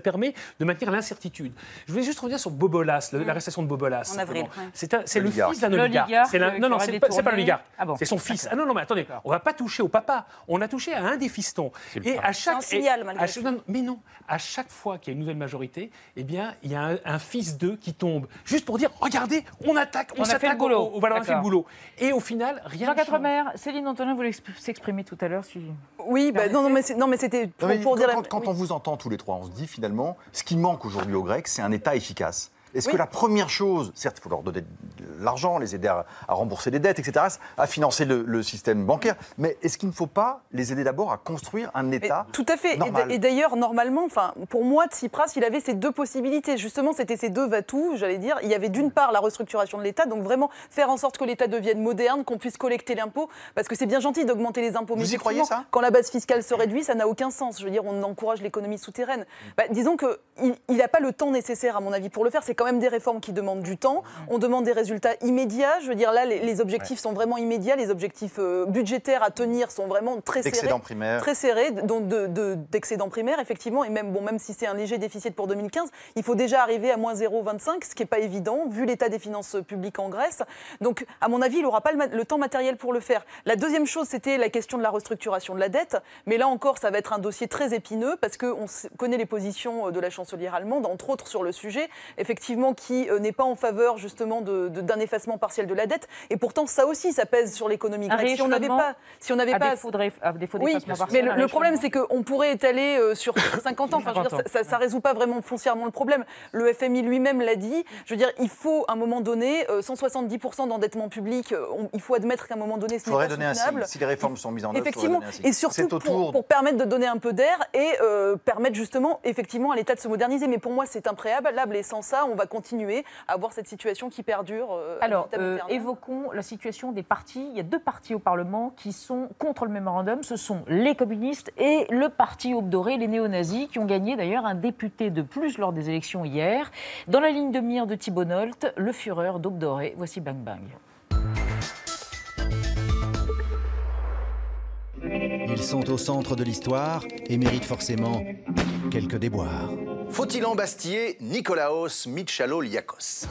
permet de maintenir l'incertitude. Je voulais juste revenir sur Bobolas, l'arrestation de Bobolas. En avril. C'est le fils d'un oligarque. Non, c'est pas l'oligarque. C'est son fils. Ah non, mais attendez, on ne va pas toucher au papa. On a touché à un des fistons. Et à chaque, un signal, malgré tout. Mais non, à chaque fois qu'il y a une nouvelle majorité, eh bien, il y a un fils d'eux qui tombe. Juste pour dire, regardez, on attaque, on s'attaque, on va faire le boulot. Et au final, rien Jean Quatremer, Céline Antonin voulait s'exprimer tout à l'heure. Oui, non, mais c'était pour dire... Quand on vous entend tous les trois, on se dit finalement, ce qui manque aujourd'hui aux Grecs, c'est un État efficace. Est-ce que la première chose, certes, il faut leur donner de l'argent, les aider à rembourser les dettes, etc., à financer le système bancaire, mais est-ce qu'il ne faut pas les aider d'abord à construire un État tout à fait. Normal. Et d'ailleurs, normalement, pour moi, Tsipras, il avait ces deux possibilités. Justement, c'était ces deux va-tout, j'allais dire. Il y avait d'une part la restructuration de l'État, donc vraiment faire en sorte que l'État devienne moderne, qu'on puisse collecter l'impôt, parce que c'est bien gentil d'augmenter les impôts. Vous y croyez, ça? Quand la base fiscale se réduit, ça n'a aucun sens. Je veux dire, on encourage l'économie souterraine. Disons qu'il n'a pas le temps nécessaire, à mon avis, pour le faire. C'est quand même des réformes qui demandent du temps. On demande des résultats immédiats. Je veux dire, là, les objectifs sont vraiment immédiats. Les objectifs budgétaires à tenir sont vraiment très serrés. D'excédent primaire. Très serrés, donc d'excédent primaire, effectivement. Et même si c'est un léger déficit pour 2015, il faut déjà arriver à moins 0,25, ce qui n'est pas évident, vu l'état des finances publiques en Grèce. Donc, à mon avis, il n'aura pas le temps matériel pour le faire. La deuxième chose, c'était la question de la restructuration de la dette. Mais là encore, ça va être un dossier très épineux, parce qu'on connaît les positions de la chancelière allemande, entre autres sur le sujet, effectivement, qui n'est pas en faveur justement d'un effacement partiel de la dette. Et pourtant, ça aussi, ça pèse sur l'économie grecque. Si on n'avait pas... À défaut oui, d'effacement partiel, mais le problème, c'est qu'on pourrait étaler sur 50 ans. Enfin, je veux dire, ça ne résout pas vraiment foncièrement le problème. Le FMI lui-même l'a dit. Je veux dire, il faut, à un moment donné, 170% d'endettement public, il faut admettre qu'à un moment donné, ce n'est pas soutenable. Si les réformes sont mises en œuvre, effectivement, et surtout pour permettre de donner un peu d'air et permettre justement, effectivement, à l'État de se moderniser. Mais pour moi, c'est impréalable et sans ça, on va continuer à avoir cette situation qui perdure. Alors, évoquons la situation des partis. Il y a 2 partis au Parlement qui sont contre le mémorandum. Ce sont les communistes et le parti Aube dorée, les néo-nazis, qui ont gagné d'ailleurs un député de plus lors des élections hier. Dans la ligne de mire de Thibault Nolte, le Führer d'Aube dorée. Voici Bang Bang. Ils sont au centre de l'histoire et méritent forcément quelques déboires. Faut-il embastiller Nikolaos Mitsotakis?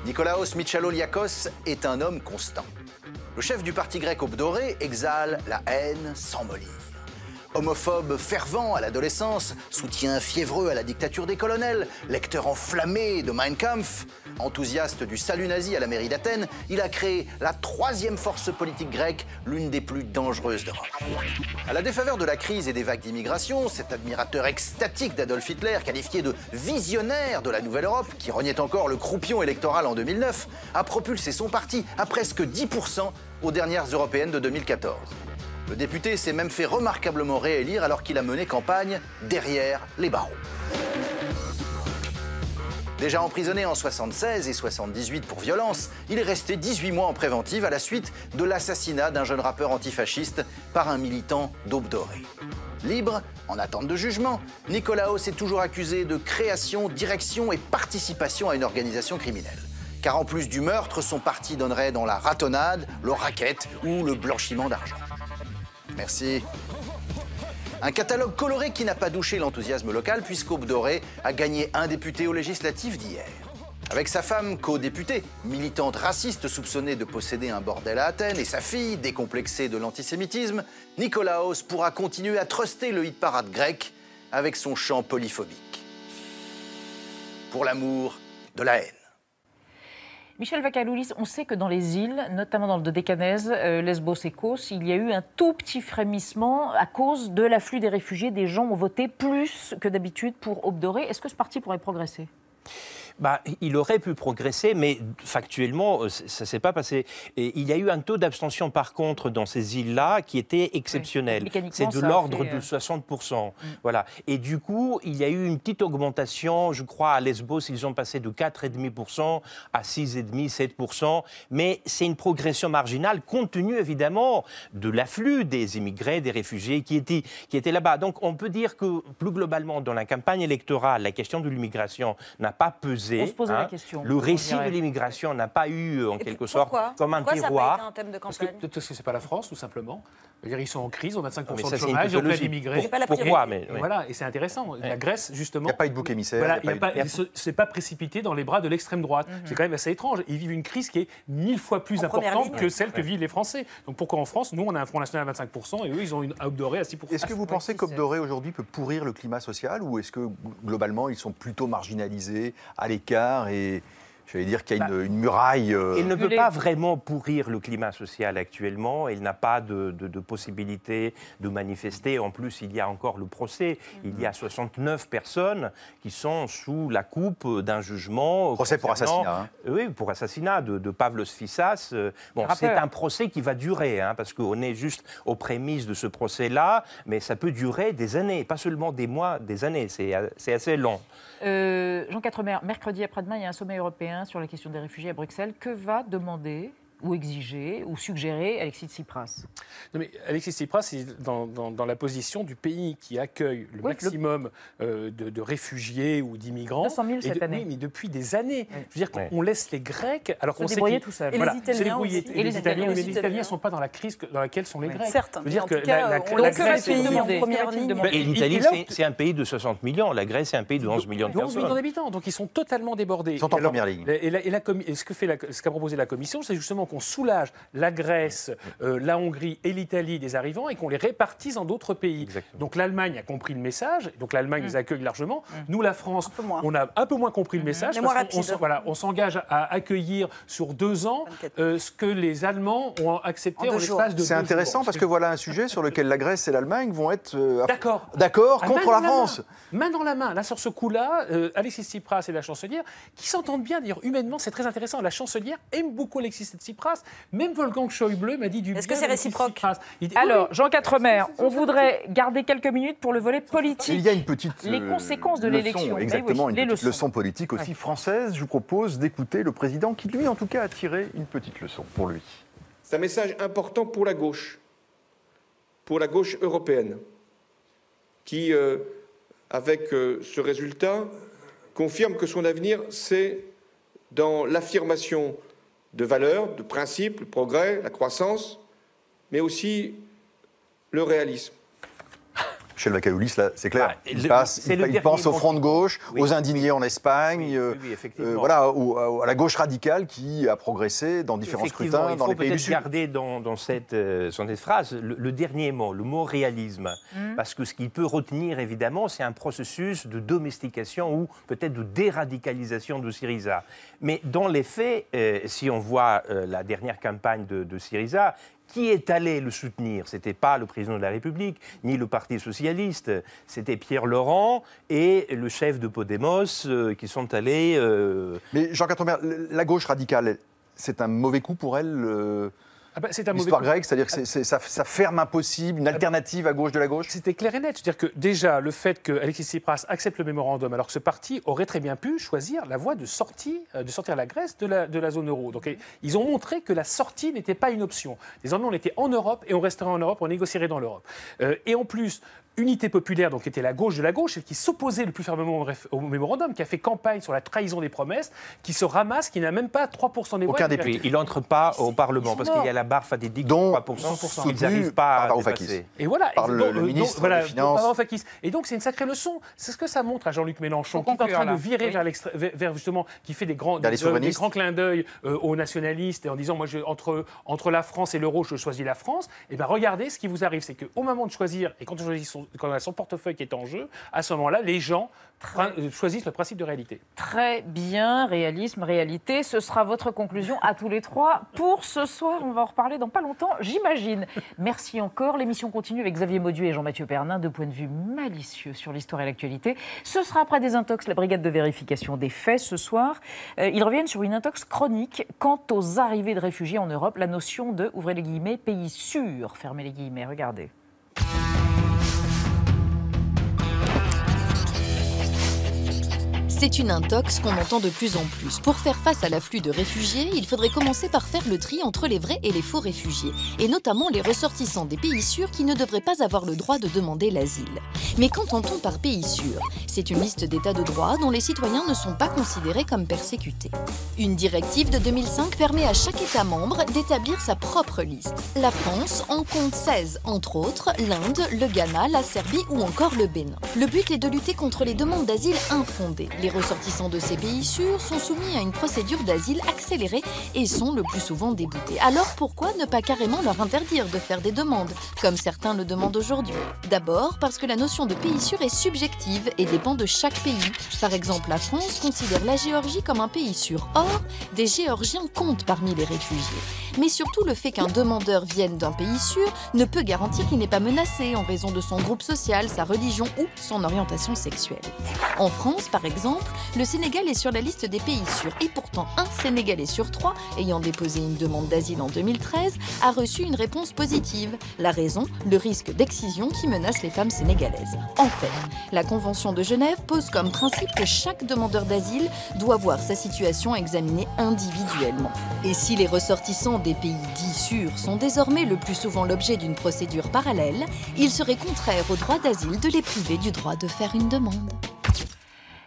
Nikolaos Mitsotakis est un homme constant. Le chef du parti grec Aube dorée exhale la haine sans mollir. Homophobe fervent à l'adolescence, soutien fiévreux à la dictature des colonels, lecteur enflammé de Mein Kampf, enthousiaste du salut nazi à la mairie d'Athènes, il a créé la 3e force politique grecque, l'une des plus dangereuses d'Europe. À la défaveur de la crise et des vagues d'immigration, cet admirateur extatique d'Adolf Hitler, qualifié de visionnaire de la Nouvelle Europe, qui reniait encore le croupion électoral en 2009, a propulsé son parti à presque 10% aux dernières européennes de 2014. Le député s'est même fait remarquablement réélire alors qu'il a mené campagne derrière les barreaux. Déjà emprisonné en 76 et 78 pour violence, il est resté 18 mois en préventive à la suite de l'assassinat d'un jeune rappeur antifasciste par un militant d'Aube dorée. Libre, en attente de jugement, Nikolaos est toujours accusé de création, direction et participation à une organisation criminelle. Car en plus du meurtre, son parti donnerait dans la ratonnade, le racket ou le blanchiment d'argent. Merci. Un catalogue coloré qui n'a pas douché l'enthousiasme local puisqu'Aube dorée a gagné un député aux législatives d'hier. Avec sa femme co-députée, militante raciste soupçonnée de posséder un bordel à Athènes, et sa fille, décomplexée de l'antisémitisme, Nikolaos pourra continuer à truster le hit-parade grec avec son chant polyphobique. Pour l'amour de la haine. Michel Vakaloulis, on sait que dans les îles, notamment dans le Dodécanèse, Lesbos et Kos, il y a eu un tout petit frémissement à cause de l'afflux des réfugiés. Des gens ont voté plus que d'habitude pour Aube dorée. Est-ce que ce parti pourrait progresser ? Il aurait pu progresser, mais factuellement, ça ne s'est pas passé. Et il y a eu un taux d'abstention, par contre, dans ces îles-là qui était exceptionnel. Oui, c'est de l'ordre de 60%. Voilà. Et du coup, il y a eu une petite augmentation. Je crois, à Lesbos, ils ont passé de 4,5% à 6,5%, 7%. Mais c'est une progression marginale, compte tenu, évidemment, de l'afflux des immigrés, des réfugiés qui étaient là-bas. Donc, on peut dire que, plus globalement, dans la campagne électorale, la question de l'immigration n'a pas pesé. On se posait la question. Le récit de l'immigration n'a pas eu, en quelque sorte, comme un tiroir. Ça n'a pas été un thème de campagne Parce que c'est pas la France, tout simplement. Ils sont en crise, on a 25% de chômage, ils ont plein d'immigrés. Pourquoi mais, oui. Voilà, et c'est intéressant. La Grèce, justement... Il n'y a pas eu de bouc émissaire. Voilà, c'est pas précipité dans les bras de l'extrême droite. C'est quand même assez étrange. Ils vivent une crise qui est 1000 fois plus importante que celle que vivent les Français. Donc pourquoi en France, nous, on a un Front National à 25% et eux, ils ont une Aube dorée à 6%. Est-ce que vous pensez qu'Aube dorée, aujourd'hui, peut pourrir le climat social ou est-ce que, globalement, ils sont plutôt marginalisés, à l'écart et... J'allais dire qu'il y a une muraille... Il ne peut pas vraiment pourrir le climat social actuellement. Il n'a pas de possibilité de manifester. En plus, il y a encore le procès. Il y a 69 personnes qui sont sous la coupe d'un jugement... Procès pour assassinat. Hein. Oui, pour assassinat de Pavlos Fissas. Bon, c'est un procès qui va durer, parce qu'on est juste aux prémices de ce procès-là, mais ça peut durer des années, pas seulement des mois, des années. C'est assez long. Jean Quatremer, mercredi après-demain, il y a un sommet européen sur la question des réfugiés à Bruxelles. Que va demander ou exiger ou suggérer Alexis Tsipras? Non mais Alexis Tsipras est dans la position du pays qui accueille le maximum de réfugiés ou d'immigrants. 200 000 cette année. Oui, mais depuis des années. Je veux dire qu'on laisse les Grecs... Alors qu'on se débrouiller tout seul. Et les Italiens aussi. Et les Italiens ne sont pas dans la crise dans laquelle sont les Grecs. Certes. Je veux dire que la Grèce est en première ligne. Et l'Italie, c'est un pays de 60 millions. La Grèce, c'est un pays de 11 millions de personnes. 11 millions d'habitants. Donc ils sont totalement débordés. Ils sont en première ligne. Et ce qu'a proposé la Commission, c'est justement qu'on soulage la Grèce, la Hongrie et l'Italie des arrivants et qu'on les répartisse dans d'autres pays. Exactement. Donc l'Allemagne a compris le message, donc l'Allemagne les accueille largement. Nous, la France, on a un peu moins compris le message. On s'engage à accueillir sur 2 ans ce que les Allemands ont accepté en l'espace de 2 jours. C'est intéressant parce que voilà un sujet sur lequel la Grèce et l'Allemagne vont être d'accord contre la France. Main dans la main. Là, sur ce coup-là, Alexis Tsipras et la chancelière, qui s'entendent bien, d'ailleurs, humainement, c'est très intéressant. La chancelière aime beaucoup Alexis Tsipras. Même Wolfgang Schäuble m'a dit du bien. Est-ce que c'est réciproque? Alors, Jean Quatremer, on voudrait garder quelques minutes pour le volet politique. Il y a une petite les conséquences de l'élection. Exactement, une petite leçon politique aussi française. Je vous propose d'écouter le président qui, lui, en tout cas, a tiré une petite leçon pour lui. C'est un message important pour la gauche européenne, qui, avec ce résultat, confirme que son avenir, c'est dans l'affirmation de valeurs, de principes, le progrès, la croissance, mais aussi le réalisme. Michel Vacaoulis, là, c'est clair. Il pense au front de gauche, aux indignés en Espagne, voilà, à la gauche radicale qui a progressé dans différents scrutins dans les pays du Sud. Il faut peut-être garder dans cette phrase le dernier mot, le mot réalisme. Parce que ce qu'il peut retenir, évidemment, c'est un processus de domestication ou peut-être de déradicalisation de Syriza. Mais dans les faits, si on voit la dernière campagne de Syriza, qui est allé le soutenir? Ce n'était pas le président de la République, ni le Parti socialiste. C'était Pierre Laurent et le chef de Podemos qui sont allés... Mais Jean Quatremer, la gauche radicale, c'est un mauvais coup pour elle l'histoire grecque, c'est-à-dire que ça ferme impossible une alternative à gauche de la gauche? C'était clair et net. C'est-à-dire que déjà, le fait que Alexis Tsipras accepte le mémorandum, alors que ce parti aurait très bien pu choisir la voie de sortir la Grèce de la zone euro. Donc ils ont montré que la sortie n'était pas une option. Désormais, on était en Europe et on resterait en Europe, on négocierait dans l'Europe. Et en plus, Unité populaire, donc qui était la gauche de la gauche, et qui s'opposait le plus fermement au mémorandum, qui a fait campagne sur la trahison des promesses, qui se ramasse, qui n'a même pas 3% des voix. Aucun député. Il n'entre pas au Parlement, parce qu'il y a la barre fatidique de 3%, ils n'arrivent pas à dépasser. Et voilà. Par le ministre des Finances. Et donc, c'est une sacrée leçon. C'est ce que ça montre à Jean-Luc Mélenchon, qui est en train de virer vers justement, qui fait des grands clins d'œil aux nationalistes, et en disant, moi, entre la France et l'euro, je choisis la France. Et bien, regardez, ce qui vous arrive, c'est qu'au moment de choisir, et quand on choisit quand on a son portefeuille qui est en jeu, à ce moment-là, les gens choisissent le principe de réalité. Très bien, réalisme, réalité, ce sera votre conclusion à tous les trois pour ce soir. On va en reparler dans pas longtemps, j'imagine. Merci encore. L'émission continue avec Xavier Mauduit et Jean-Mathieu Pernin, 2 points de vue malicieux sur l'histoire et l'actualité. Ce sera après Désintox, la brigade de vérification des faits ce soir. Ils reviennent sur une intox chronique quant aux arrivées de réfugiés en Europe, la notion de, ouvrez les guillemets, pays sûr, fermez les guillemets, regardez. C'est une intox qu'on entend de plus en plus. Pour faire face à l'afflux de réfugiés, il faudrait commencer par faire le tri entre les vrais et les faux réfugiés, et notamment les ressortissants des pays sûrs qui ne devraient pas avoir le droit de demander l'asile. Mais qu'entend-on par pays sûr? C'est une liste d'états de droit dont les citoyens ne sont pas considérés comme persécutés. Une directive de 2005 permet à chaque État membre d'établir sa propre liste. La France en compte 16, entre autres l'Inde, le Ghana, la Serbie ou encore le Bénin. Le but est de lutter contre les demandes d'asile infondées. Les ressortissants de ces pays sûrs sont soumis à une procédure d'asile accélérée et sont le plus souvent déboutés. Alors pourquoi ne pas carrément leur interdire de faire des demandes, comme certains le demandent aujourd'hui? D'abord parce que la notion de pays sûr est subjective et dépend de chaque pays. Par exemple, la France considère la Géorgie comme un pays sûr. Or, des Géorgiens comptent parmi les réfugiés. Mais surtout, le fait qu'un demandeur vienne d'un pays sûr ne peut garantir qu'il n'est pas menacé en raison de son groupe social, sa religion ou son orientation sexuelle. En France, par exemple, le Sénégal est sur la liste des pays sûrs et pourtant un Sénégalais sur 3 ayant déposé une demande d'asile en 2013 a reçu une réponse positive. La raison, le risque d'excision qui menace les femmes sénégalaises. En fait, la Convention de Genève pose comme principe que chaque demandeur d'asile doit voir sa situation examinée individuellement. Et si les ressortissants des pays dits sûrs sont désormais le plus souvent l'objet d'une procédure parallèle, il serait contraire au droit d'asile de les priver du droit de faire une demande.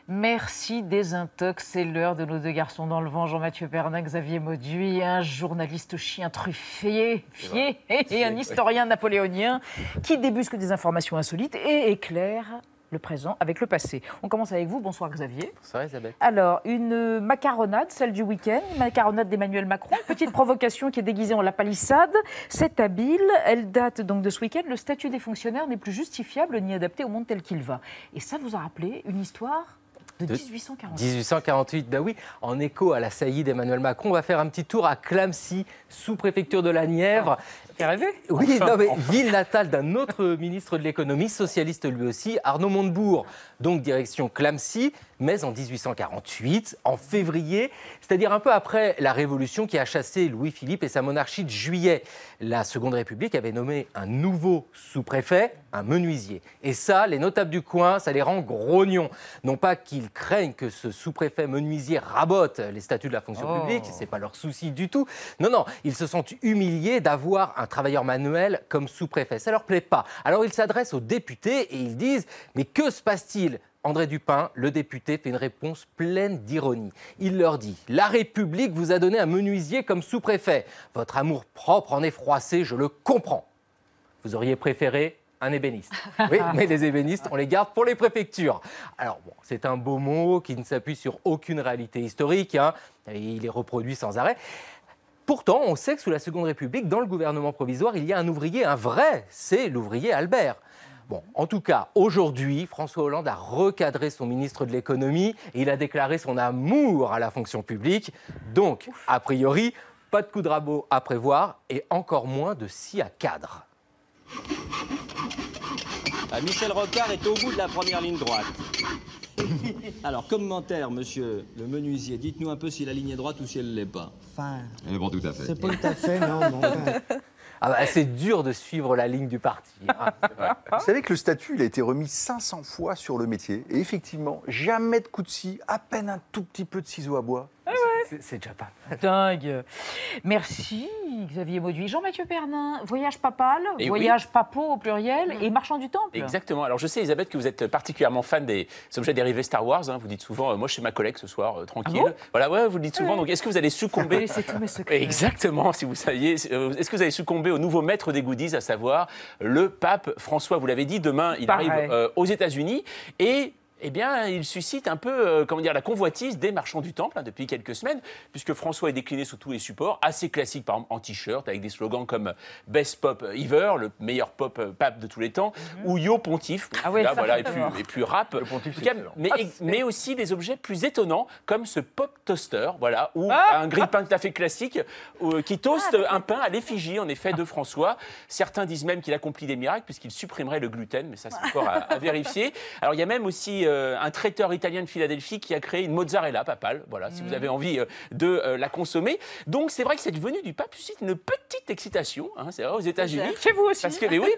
Merci Désintox, c'est l'heure de nos 2 garçons dans le vent, Jean-Mathieu Pernin, Xavier Mauduit, un journaliste chien truffé et un historien napoléonien qui débusque des informations insolites et éclaire le présent avec le passé. On commence avec vous. Bonsoir Xavier. Bonsoir Elisabeth. Alors, une macaronnade, celle du week-end, une macaronnade d'Emmanuel Macron, une petite provocation qui est déguisée en la palissade. C'est habile, elle date donc de ce week-end. Le statut des fonctionnaires n'est plus justifiable ni adapté au monde tel qu'il va. Et ça vous a rappelé une histoire de 1848. 1848, ben oui, en écho à la saillie d'Emmanuel Macron, on va faire un petit tour à Clamecy, sous-préfecture de la Nièvre. Fait rêver. Oui, non, mais ville natale d'un autre ministre de l'économie, socialiste lui aussi, Arnaud Montebourg. Donc direction Clamecy, mais en 1848, en février, c'est-à-dire un peu après la Révolution qui a chassé Louis-Philippe et sa monarchie de juillet. La Seconde République avait nommé un nouveau sous-préfet, un menuisier. Et ça, les notables du coin, ça les rend grognons. Non pas qu'ils craignent que ce sous-préfet menuisier rabote les statuts de la fonction publique, c'est pas leur souci du tout. Non, non, ils se sentent humiliés d'avoir un travailleur manuel comme sous-préfet. Ça leur plaît pas. Alors ils s'adressent aux députés et ils disent « Mais que se passe-t-il » André Dupin, le député, fait une réponse pleine d'ironie. Il leur dit « La République vous a donné un menuisier comme sous-préfet. Votre amour-propre en est froissé, je le comprends. Vous auriez préféré un ébéniste. » Oui, mais les ébénistes, on les garde pour les préfectures. Alors bon, c'est un beau mot qui ne s'appuie sur aucune réalité historique, hein, et il est reproduit sans arrêt. Pourtant, on sait que sous la Seconde République, dans le gouvernement provisoire, il y a un ouvrier, un vrai, c'est l'ouvrier Albert. Bon, en tout cas, aujourd'hui, François Hollande a recadré son ministre de l'économie et il a déclaré son amour à la fonction publique. Donc, a priori, pas de coup de rabot à prévoir et encore moins de scie à cadre. Michel Rocard est au bout de la première ligne droite. Alors, commentaire, monsieur le menuisier. Dites-nous un peu si la ligne est droite ou si elle ne l'est pas. Enfin, bon, tout à fait. C'est pas tout à fait, non. Ah bah, c'est dur de suivre la ligne du parti. Hein. Vous savez que le statut il a été remis 500 fois sur le métier. Et effectivement, jamais de coup de scie, à peine un tout petit peu de ciseaux à bois. C'est déjà pas dingue. Merci Xavier Mauduit. Jean-Mathieu Pernin, voyage papal, et voyage papo au pluriel et marchand du temple. Exactement. Alors je sais Elisabeth que vous êtes particulièrement fan des objets dérivés Star Wars. Hein. Vous dites souvent, moi je suis ma collègue ce soir, tranquille. Ah bon voilà, ouais, vous le dites souvent. Donc est-ce que vous allez succomber C'est tous mes secrets. Exactement, si vous saviez. Est-ce que vous allez succomber au nouveau maître des goodies, à savoir le pape François? Vous l'avez dit, demain il arrive aux États-Unis et eh bien, il suscite un peu la convoitise des marchands du temple depuis quelques semaines, puisque François est décliné sous tous les supports, assez classique, par exemple en t-shirt, avec des slogans comme Best Pop Ever, le meilleur pape de tous les temps, ou Yo Pontife, et plus rap. Mais aussi des objets plus étonnants, comme ce pop toaster, ou un grille-pain tout à fait classique, qui toaste un pain à l'effigie, en effet, de François. Certains disent même qu'il accomplit des miracles, puisqu'il supprimerait le gluten, mais ça, c'est encore à vérifier. Alors, il y a même aussi un traiteur italien de Philadelphie qui a créé une mozzarella papale, si vous avez envie de la consommer. Donc c'est vrai que cette venue du pape suscite une petite excitation, c'est vrai, aux États-Unis. Chez vous aussi.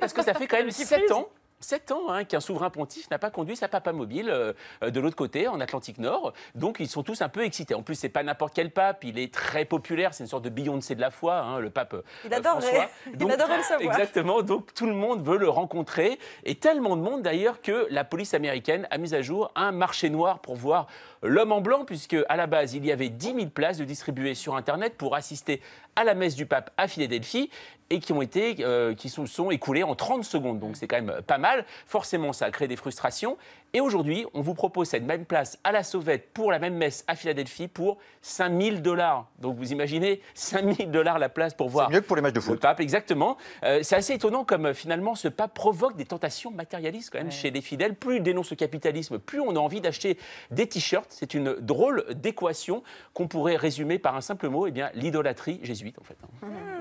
Parce que ça fait quand même 7 ans. 7 ans qu'un souverain pontife n'a pas conduit sa papamobile de l'autre côté, en Atlantique Nord. Donc, ils sont tous un peu excités. En plus, c'est pas n'importe quel pape. Il est très populaire. C'est une sorte de Beyoncé de la foi, le pape François. Il adorait le savoir. Exactement. Donc, tout le monde veut le rencontrer. Et tellement de monde, d'ailleurs, que la police américaine a mis à jour un marché noir pour voir l'homme en blanc, puisque à la base, il y avait 10 000 places de distribuées sur Internet pour assister à la messe du pape à Philadelphie et qui se sont écoulées en 30 secondes. Donc c'est quand même pas mal. Forcément, ça a créé des frustrations. Et aujourd'hui, on vous propose cette même place à la sauvette pour la même messe à Philadelphie pour $5 000. Donc vous imaginez, $5 000 la place pour voir. C'est mieux que pour les matchs de foot. Le pape, exactement. C'est assez étonnant comme finalement ce pape provoque des tentations matérialistes quand même chez les fidèles. Plus il dénonce le capitalisme, plus on a envie d'acheter des t-shirts. C'est une drôle d'équation qu'on pourrait résumer par un simple mot, l'idolâtrie jésuite en fait.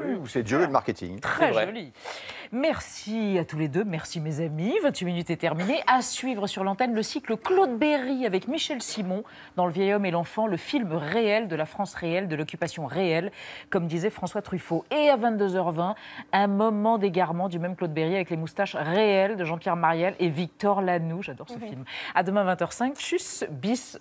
Oui, c'est Dieu et le marketing. Très joli. Merci à tous les deux, merci mes amis. 28 minutes est terminé. À suivre sur l'antenne le cycle Claude Berry avec Michel Simon dans Le vieil homme et l'enfant, le film réel de la France réelle, de l'occupation réelle, comme disait François Truffaut. Et à 22h20, un moment d'égarement du même Claude Berry avec les moustaches réelles de Jean-Pierre Mariel et Victor Lanoux. J'adore ce film. À demain 20h05. Tchuss, bis.